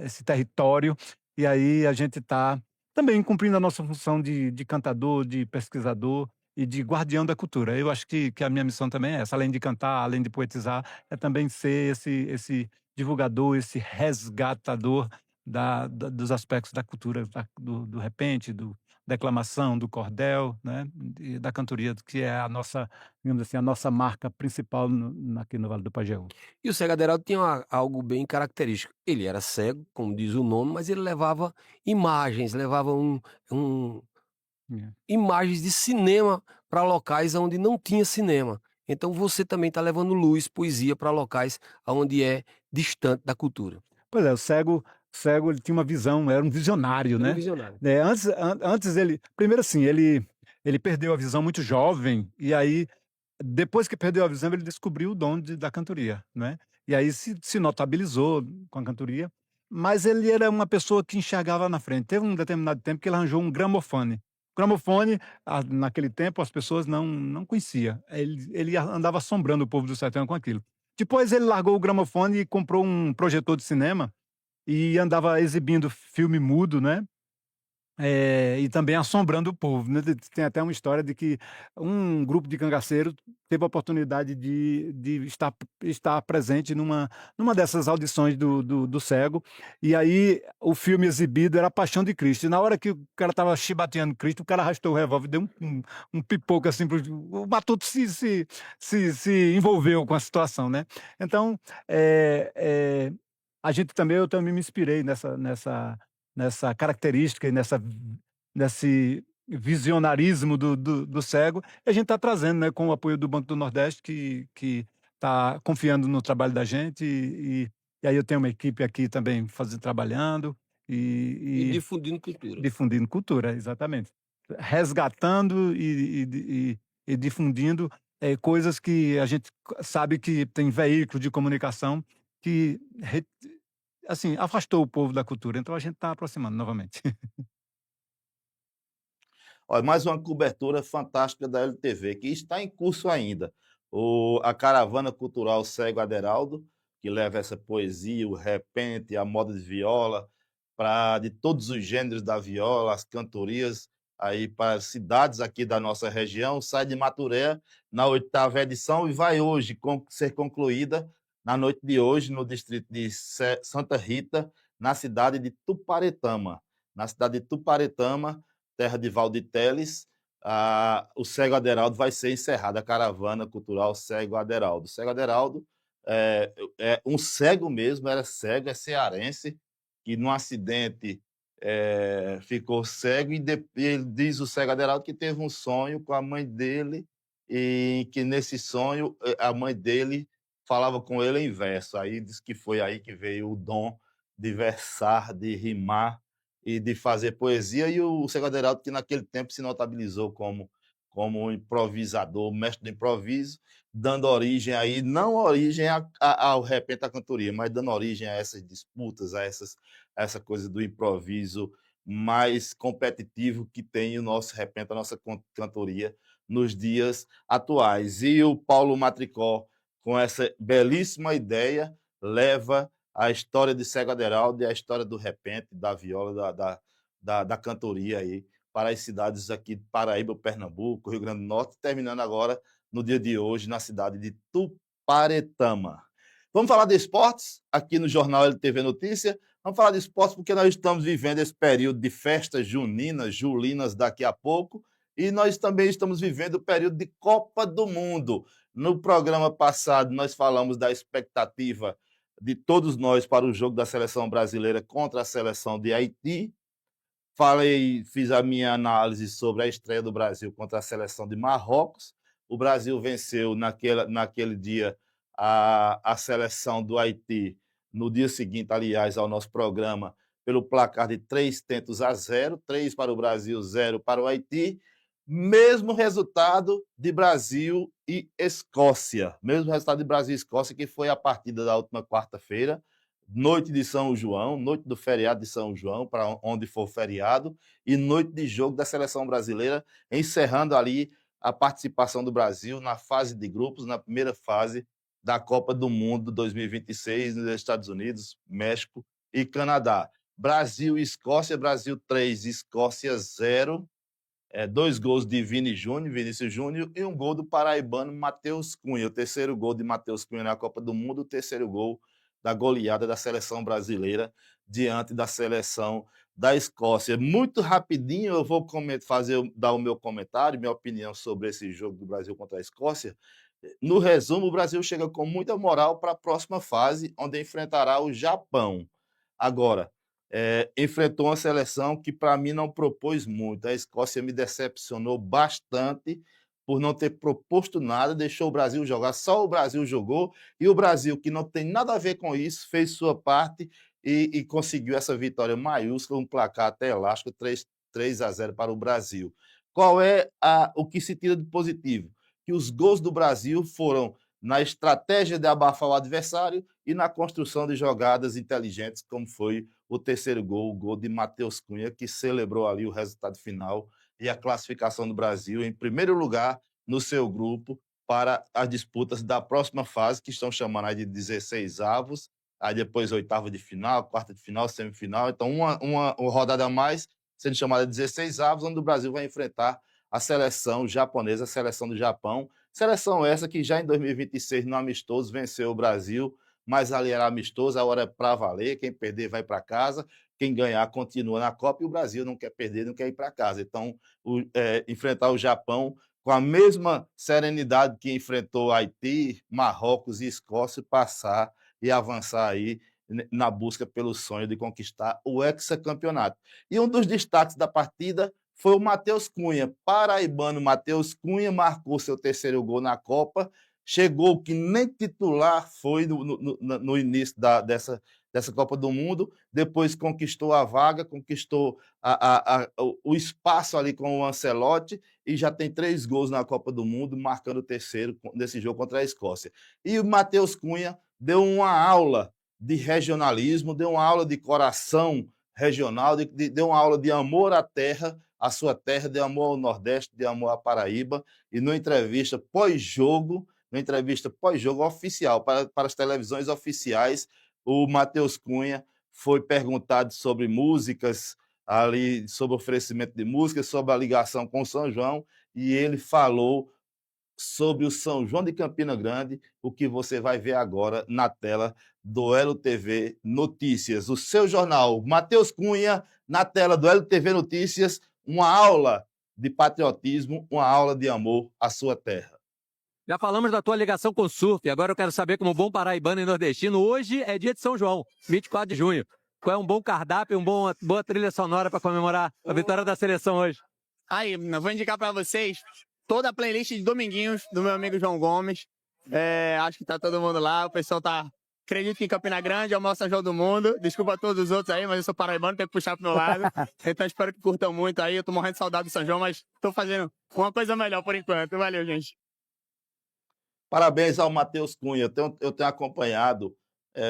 Esse território. E aí a gente está também cumprindo a nossa função de cantador, de pesquisador e de guardião da cultura. Eu acho que a minha missão também é essa, além de cantar, além de poetizar, é também ser esse divulgador, esse resgatador dos aspectos da cultura, do repente, do declamação, do cordel, né, e da cantoria, que é a nossa, digamos assim, a nossa marca principal aqui no Vale do Pajeú. E o Cego Aderaldo tinha algo bem característico. Ele era cego, como diz o nome, mas ele levava imagens, levava imagens de cinema para locais onde não tinha cinema. Então você também está levando luz, poesia para locais onde é distante da cultura. Pois é, o cego ele tinha uma visão, era um visionário, né? Visionário. Antes primeiro assim, ele perdeu a visão muito jovem, e aí, depois que perdeu a visão, ele descobriu o dom da cantoria, né? E aí se notabilizou com a cantoria, mas ele era uma pessoa que enxergava na frente. Teve um determinado tempo que ele arranjou um gramofone. O gramofone, naquele tempo, as pessoas não conheciam. Ele andava assombrando o povo do sertão com aquilo. Depois ele largou o gramofone e comprou um projetor de cinema, e andava exibindo filme mudo, né? e também assombrando o povo, né? Tem até uma história de que um grupo de cangaceiros teve a oportunidade de estar presente numa dessas audições do Cego, e aí o filme exibido era A Paixão de Cristo, e na hora que o cara estava chibateando Cristo, o cara arrastou o revólver, deu um pipoco assim, o Matuto se envolveu com a situação, né? Então, eu também me inspirei nessa característica e nesse visionarismo do Cego. E a gente está trazendo, né, com o apoio do Banco do Nordeste, que está confiando no trabalho da gente. E aí eu tenho uma equipe aqui também trabalhando. E difundindo cultura. Difundindo cultura, exatamente. Resgatando e difundindo coisas que a gente sabe que tem veículo de comunicação que assim, afastou o povo da cultura. Então a gente está aproximando novamente. Olha, mais uma cobertura fantástica da LTV, que está em curso ainda. A Caravana Cultural Cego Aderaldo, que leva essa poesia, o repente, a moda de viola, de todos os gêneros da viola, as cantorias, aí para cidades aqui da nossa região, sai de Maturé na 8ª edição e vai hoje ser concluída na noite de hoje no distrito de Santa Rita, na cidade de Tuparetama. Na cidade de Tuparetama, terra de Valdir Teles, o Cego Aderaldo vai ser encerrada, a Caravana Cultural Cego Aderaldo. O Cego Aderaldo é um cego mesmo, era cego, é cearense, que num acidente ficou cego, e ele diz, o Cego Aderaldo, que teve um sonho com a mãe dele, e que nesse sonho a mãe dele falava com ele em verso. Aí diz que foi aí que veio o dom de versar, de rimar e de fazer poesia, e o Cego Aderaldo, que naquele tempo se notabilizou como um improvisador, mestre do improviso, dando origem aí, não origem ao repente à cantoria, mas dando origem a essas disputas, a essa coisa do improviso mais competitivo que tem o nosso repente, a nossa cantoria nos dias atuais. E o Paulo Matricó, com essa belíssima ideia, leva a história de Cego Aderaldo e a história do repente, da viola, da cantoria aí, para as cidades aqui de Paraíba, Pernambuco, Rio Grande do Norte, terminando agora, no dia de hoje, na cidade de Tuparetama. Vamos falar de esportes aqui no Jornal LTV Notícia. Vamos falar de esportes porque nós estamos vivendo esse período de festas juninas, julinas daqui a pouco, e nós também estamos vivendo o período de Copa do Mundo. No programa passado, nós falamos da expectativa de todos nós para o jogo da seleção brasileira contra a seleção de Haiti. Fiz a minha análise sobre a estreia do Brasil contra a seleção de Marrocos. O Brasil venceu naquele dia a seleção do Haiti, no dia seguinte, aliás, ao nosso programa, pelo placar de 3-0, 3 para o Brasil, 0 para o Haiti. Mesmo resultado de Brasil e Escócia. Mesmo resultado de Brasil e Escócia, que foi a partida da última quarta-feira, noite de São João, noite do feriado de São João, para onde for feriado, e noite de jogo da seleção brasileira, encerrando ali a participação do Brasil na fase de grupos, na primeira fase da Copa do Mundo 2026, nos Estados Unidos, México e Canadá. Brasil e Escócia, Brasil 3, Escócia 0. 2 gols de Vinícius Júnior, e um gol do paraibano Matheus Cunha. O terceiro gol de Matheus Cunha na Copa do Mundo, o terceiro gol da goleada da seleção brasileira diante da seleção da Escócia. Muito rapidinho eu vou dar o meu comentário, minha opinião sobre esse jogo do Brasil contra a Escócia. No resumo, o Brasil chega com muita moral para a próxima fase, onde enfrentará o Japão. Agora, enfrentou uma seleção que, para mim, não propôs muito. A Escócia me decepcionou bastante por não ter proposto nada, deixou o Brasil jogar, só o Brasil jogou, e o Brasil, que não tem nada a ver com isso, fez sua parte e conseguiu essa vitória maiúscula, um placar até elástico, 3-0 para o Brasil. Qual é o que se tira de positivo? Que os gols do Brasil foram na estratégia de abafar o adversário e na construção de jogadas inteligentes, como foi o terceiro gol, o gol de Matheus Cunha, que celebrou ali o resultado final e a classificação do Brasil em primeiro lugar no seu grupo para as disputas da próxima fase, que estão chamando aí de 16 avos, aí depois oitava de final, quarta de final, semifinal. Então, uma rodada a mais sendo chamada 16 avos, onde o Brasil vai enfrentar a seleção japonesa, a seleção do Japão. Seleção essa que já em 2026, no amistoso, venceu o Brasil, mas ali era amistoso, a hora é para valer, quem perder vai para casa, quem ganhar continua na Copa, e o Brasil não quer perder, não quer ir para casa. Então, enfrentar o Japão com a mesma serenidade que enfrentou Haiti, Marrocos e Escócia, passar e avançar aí na busca pelo sonho de conquistar o hexacampeonato. E um dos destaques da partida foi o Matheus Cunha. Paraibano Matheus Cunha marcou seu terceiro gol na Copa, chegou que nem titular foi no início dessa Copa do Mundo, depois conquistou a vaga, conquistou o espaço ali com o Ancelotti e já tem 3 gols na Copa do Mundo, marcando o terceiro nesse jogo contra a Escócia. E o Matheus Cunha deu uma aula de regionalismo, deu uma aula de coração regional, deu uma aula de amor à terra, à sua terra, de amor ao Nordeste, de amor à Paraíba, e numa entrevista pós-jogo oficial, para as televisões oficiais, o Matheus Cunha foi perguntado sobre músicas, ali, sobre oferecimento de músicas, sobre a ligação com o São João, e ele falou sobre o São João de Campina Grande, o que você vai ver agora na tela do LTV Notícias. O seu jornal, Matheus Cunha, na tela do LTV Notícias, uma aula de patriotismo, uma aula de amor à sua terra. Já falamos da tua ligação com o surf, agora eu quero saber, como bom paraibano e nordestino, hoje é dia de São João, 24 de junho. Qual é um bom cardápio, uma boa trilha sonora para comemorar a vitória da seleção hoje? Aí, eu vou indicar para vocês toda a playlist de Dominguinhos, do meu amigo João Gomes. Acho que tá todo mundo lá, o pessoal tá... Acredito que em Campina Grande é o maior São João do mundo. Desculpa a todos os outros aí, mas eu sou paraibano, tenho que puxar pro meu lado. Então espero que curtam muito aí. Eu tô morrendo de saudade do São João, mas tô fazendo uma coisa melhor por enquanto. Valeu, gente. Parabéns ao Matheus Cunha. Eu tenho acompanhado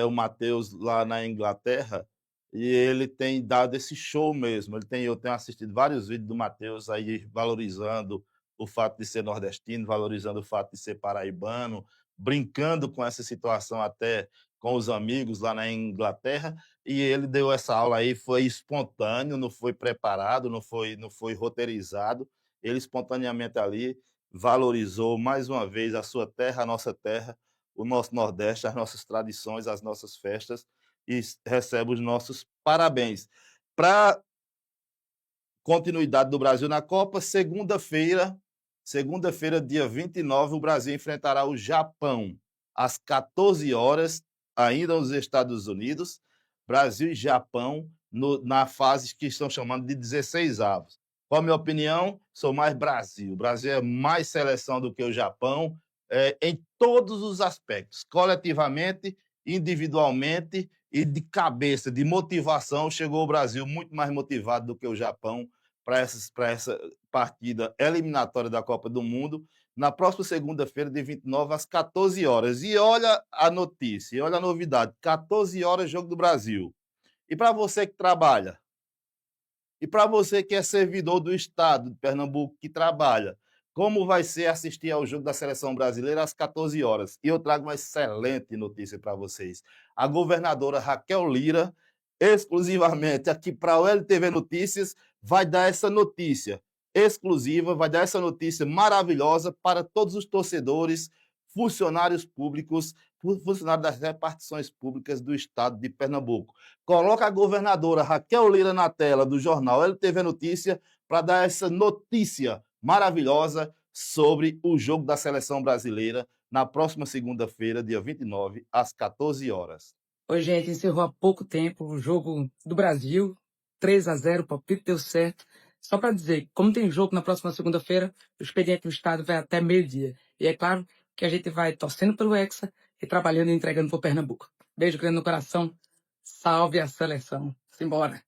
o Matheus lá na Inglaterra e ele tem dado esse show mesmo. Eu tenho assistido vários vídeos do Matheus aí valorizando o fato de ser nordestino, valorizando o fato de ser paraibano, brincando com essa situação até com os amigos lá na Inglaterra, e ele deu essa aula aí, foi espontâneo, não foi preparado, não foi roteirizado, ele espontaneamente ali valorizou mais uma vez a sua terra, a nossa terra, o nosso Nordeste, as nossas tradições, as nossas festas, e recebe os nossos parabéns. Para continuidade do Brasil na Copa, segunda-feira, dia 29, o Brasil enfrentará o Japão às 14 horas, ainda nos Estados Unidos. Brasil e Japão na fase que estão chamando de 16 avos. Qual a minha opinião? Sou mais Brasil. O Brasil é mais seleção do que o Japão, em todos os aspectos, coletivamente, individualmente e de cabeça, de motivação. Chegou o Brasil muito mais motivado do que o Japão para essa partida eliminatória da Copa do Mundo, na próxima segunda-feira, de 29 às 14 horas. E olha a notícia, olha a novidade, 14 horas, jogo do Brasil. E para você que trabalha, e para você que é servidor do Estado de Pernambuco, que trabalha, como vai ser assistir ao jogo da Seleção Brasileira às 14 horas? E eu trago uma excelente notícia para vocês. A governadora Raquel Lira, exclusivamente aqui para o LTV Notícias, vai dar essa notícia exclusiva, vai dar essa notícia maravilhosa para todos os torcedores, funcionários públicos, funcionários das repartições públicas do Estado de Pernambuco. Coloca a governadora Raquel Lira na tela do jornal LTV Notícia para dar essa notícia maravilhosa sobre o jogo da Seleção Brasileira na próxima segunda-feira, dia 29, às 14 horas. Oi, gente, encerrou há pouco tempo o jogo do Brasil, 3-0, o palpite deu certo. Só para dizer, como tem jogo na próxima segunda-feira, o expediente do Estado vai até meio-dia. E é claro que a gente vai torcendo pelo Hexa e trabalhando e entregando para o Pernambuco. Beijo grande no coração, salve a seleção. Simbora.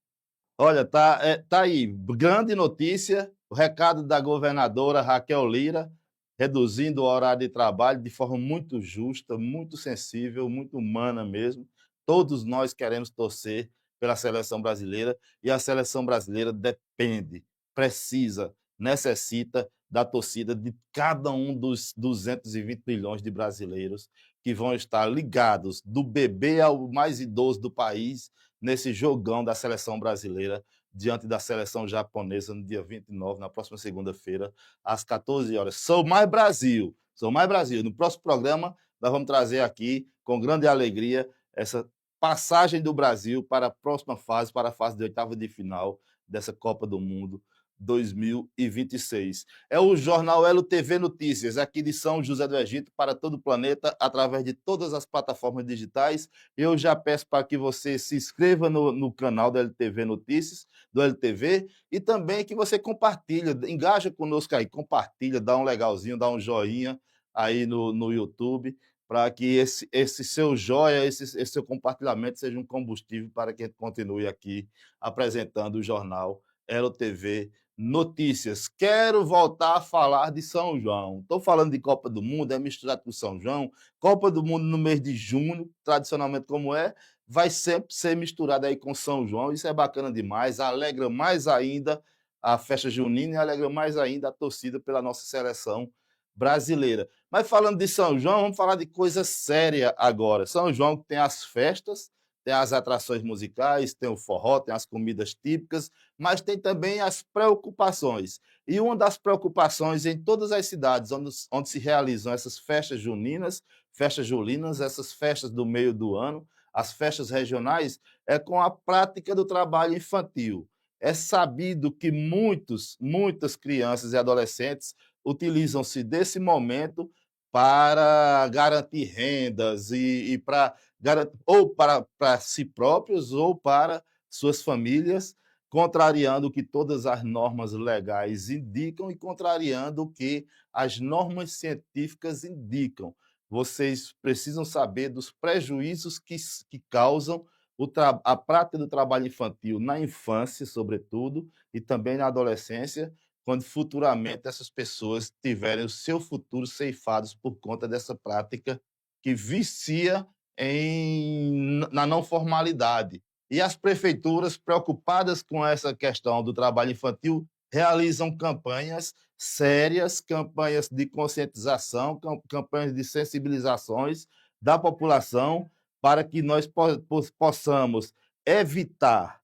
Olha, tá aí, grande notícia, o recado da governadora Raquel Lira, reduzindo o horário de trabalho de forma muito justa, muito sensível, muito humana mesmo. Todos nós queremos torcer pela seleção brasileira e a seleção brasileira depende, precisa, necessita da torcida de cada um dos 220 milhões de brasileiros que vão estar ligados, do bebê ao mais idoso do país, nesse jogão da seleção brasileira diante da seleção japonesa no dia 29, na próxima segunda-feira, às 14 horas. Sou Mais Brasil, sou Mais Brasil. No próximo programa, nós vamos trazer aqui, com grande alegria, essa passagem do Brasil para a próxima fase, para a fase de oitava de final dessa Copa do Mundo 2026. É o Jornal Elo TV Notícias, aqui de São José do Egito, para todo o planeta, através de todas as plataformas digitais. Eu já peço para que você se inscreva no canal do LTV Notícias, do LTV, e também que você compartilhe, engaja conosco aí, compartilha, dá um legalzinho, dá um joinha aí no YouTube, para que esse seu joia, esse seu compartilhamento seja um combustível para que a gente continue aqui apresentando o jornal Elo TV Notícias. Quero voltar a falar de São João. Estou falando de Copa do Mundo, é misturado com São João. Copa do Mundo no mês de junho, tradicionalmente como é, vai sempre ser misturada aí com São João. Isso é bacana demais, alegra mais ainda a festa junina e alegra mais ainda a torcida pela nossa seleção brasileira. Mas falando de São João, vamos falar de coisa séria agora. São João tem as festas, tem as atrações musicais, tem o forró, tem as comidas típicas, mas tem também as preocupações. E uma das preocupações em todas as cidades onde se realizam essas festas juninas, essas festas do meio do ano, as festas regionais, é com a prática do trabalho infantil. É sabido que muitas crianças e adolescentes utilizam-se desse momento para garantir rendas e ou para si próprios ou para suas famílias, contrariando o que todas as normas legais indicam e contrariando o que as normas científicas indicam. Vocês precisam saber dos prejuízos que causam a prática do trabalho infantil na infância, sobretudo, e também na adolescência, quando futuramente essas pessoas tiverem o seu futuro ceifados por conta dessa prática que vicia na não formalidade. E as prefeituras, preocupadas com essa questão do trabalho infantil, realizam campanhas sérias, campanhas de conscientização, campanhas de sensibilizações da população para que nós possamos evitar,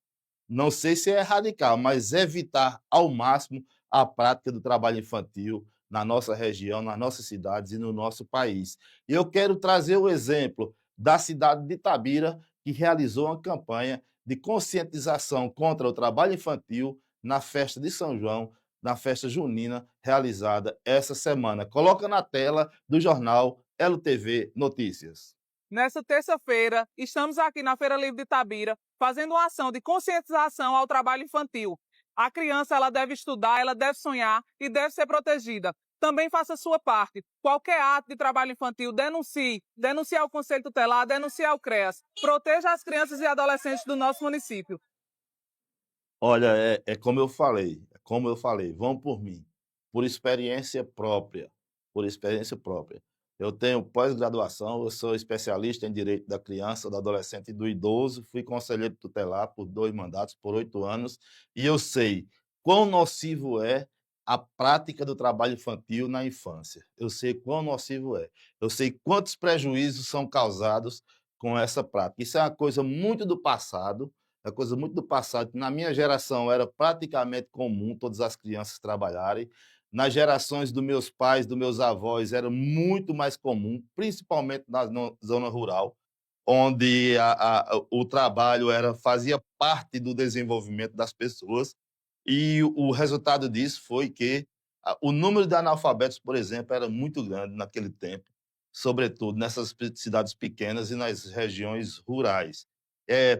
não sei se é radical, mas evitar ao máximo a prática do trabalho infantil na nossa região, nas nossas cidades e no nosso país. E eu quero trazer o exemplo da cidade de Itabira, que realizou uma campanha de conscientização contra o trabalho infantil na festa de São João, na festa junina, realizada essa semana. Coloca na tela do jornal LTV Notícias. Nessa terça-feira, estamos aqui na Feira Livre de Itabira, fazendo uma ação de conscientização ao trabalho infantil. A criança ela deve estudar, ela deve sonhar e deve ser protegida. Também faça a sua parte. Qualquer ato de trabalho infantil, denuncie. Denuncie ao Conselho Tutelar, denuncie ao CREAS. Proteja as crianças e adolescentes do nosso município. Olha, é como eu falei, vão por mim, por experiência própria, Eu tenho pós-graduação, eu sou especialista em Direito da Criança, do Adolescente e do Idoso, fui conselheiro tutelar por 2 mandatos, por 8 anos, e eu sei quão nocivo é a prática do trabalho infantil na infância. Eu sei quão nocivo é. Eu sei quantos prejuízos são causados com essa prática. Isso é uma coisa muito do passado, Na minha geração era praticamente comum todas as crianças trabalharem. Nas gerações dos meus pais, dos meus avós, era muito mais comum, principalmente na zona rural, onde o trabalho fazia parte do desenvolvimento das pessoas, e o resultado disso foi que o número de analfabetos, por exemplo, era muito grande naquele tempo, sobretudo nessas cidades pequenas e nas regiões rurais.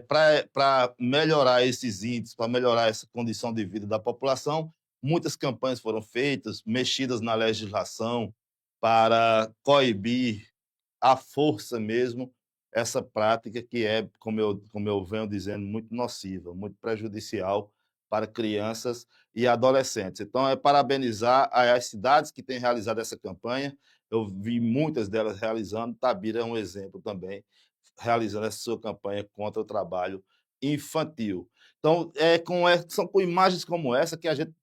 Para melhorar esses índices, para melhorar essa condição de vida da população, muitas campanhas foram feitas, mexidas na legislação para coibir à força mesmo essa prática que é, como eu venho dizendo, muito nociva, muito prejudicial para crianças e adolescentes. Então, é parabenizar as cidades que têm realizado essa campanha. Eu vi muitas delas realizando, Itabira é um exemplo também, realizando essa sua campanha contra o trabalho infantil. Então, são com imagens como essa que a gente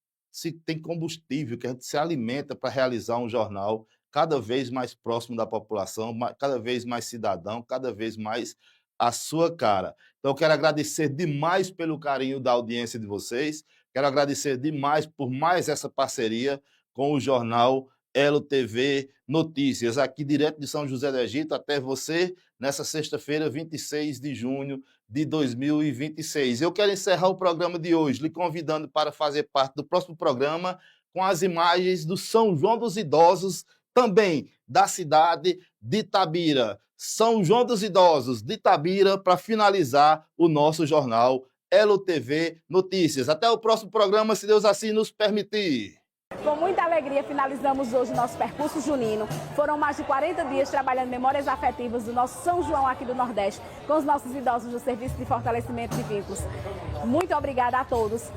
tem combustível, que a gente se alimenta para realizar um jornal cada vez mais próximo da população, cada vez mais cidadão, cada vez mais a sua cara. Então, eu quero agradecer demais pelo carinho da audiência de vocês, quero agradecer demais por mais essa parceria com o jornal Elo TV Notícias, aqui direto de São José do Egito, até você, nessa sexta-feira, 26 de junho de 2026. Eu quero encerrar o programa de hoje, lhe convidando para fazer parte do próximo programa com as imagens do São João dos Idosos, também da cidade de Itabira. São João dos Idosos de Itabira, para finalizar o nosso jornal Elo TV Notícias. Até o próximo programa, se Deus assim nos permitir. Com muita alegria, finalizamos hoje o nosso percurso junino. Foram mais de 40 dias trabalhando memórias afetivas do nosso São João aqui do Nordeste, com os nossos idosos do Serviço de Fortalecimento de Vínculos. Muito obrigada a todos.